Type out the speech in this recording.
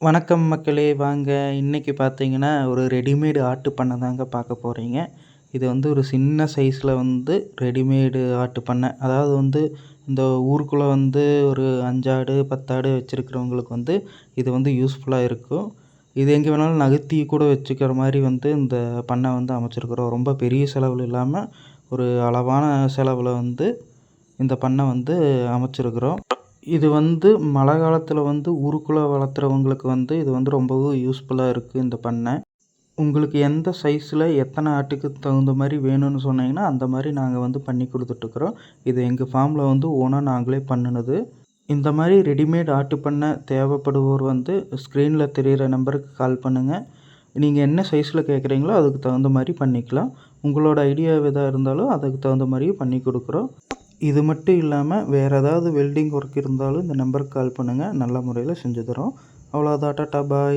வணக்கம் மக்களே! வாங்க இன்னைக்கு பார்த்தீங்கன்னா, ஒரு ரெடிமேடு ஆட்டு பண்ணை தாங்க பார்க்க போறீங்க. இது வந்து ஒரு சின்ன சைஸ்ல வந்து ரெடிமேடு ஆட்டு பண்ணை. அதாவது வந்து இந்த ஊருக்குள்ள வந்து ஒரு 5 ஆடு, 10 ஆடு வச்சிருக்கிறவங்களுக்கு வந்து இது வந்து யூஸ்ஃபுல்லா இருக்கும். இது எங்கே வேணாலும் நகர்த்தி கூட வச்சுக்கிற மாரி வந்து இந்த பண்ணை வந்து அமைச்சிருக்கிறோம். ரொம்ப பெரிய செலவுல இல்லாம, ஒரு அளவான செலவுல வந்து இந்த பண்ணை வந்து அமைச்சிருக்கிறோம். இது வந்து மழை காலத்தில வந்து ஊருக்குள்ள வளர்த்துறவங்களுக்கு வந்து இது வந்து ரொம்பவும் யூஸ்ஃபுல்லா இருக்கு இந்த பண்ணை. உங்களுக்கு எந்த சைஸ்ல எத்தனை ஆட்டுக்கு தகுந்த மாரி வேணும்னு சொன்னீங்கன்னா, அந்த மாரி நாங்க வந்து பண்ணி குடுத்துட்டுருக்குறோம். இது எங்க ஃபார்ம்ல வந்து ஓனா நாங்களே பண்ணுனது. இந்த மாரி ரெடிமேட் ஆட்டு பண்ணை தேவைப்படுவோர் வந்து ஸ்க்ரீன்ல தெரியிற நம்பருக்கு கால் பண்ணுங்க. நீங்க என்ன சைஸ்ல கேட்குறீங்களோ அதுக்கு தகுந்த மாரி பண்ணிக்கலாம். உங்களோட ஐடியா எதா இருந்தாலும் அதுக்கு தகுந்த மாரியும் பண்ணி குடுக்குறோம். இது மட்டும் இல்லாம வேற ஏதாவது வெல்டிங் ஒர்க் இருந்தாலும் இந்த நம்பருக்கு கால் பண்ணுங்க. நல்ல முறையில செஞ்சு தரோம். அவ்வளோதான். டாட்டா பாய்.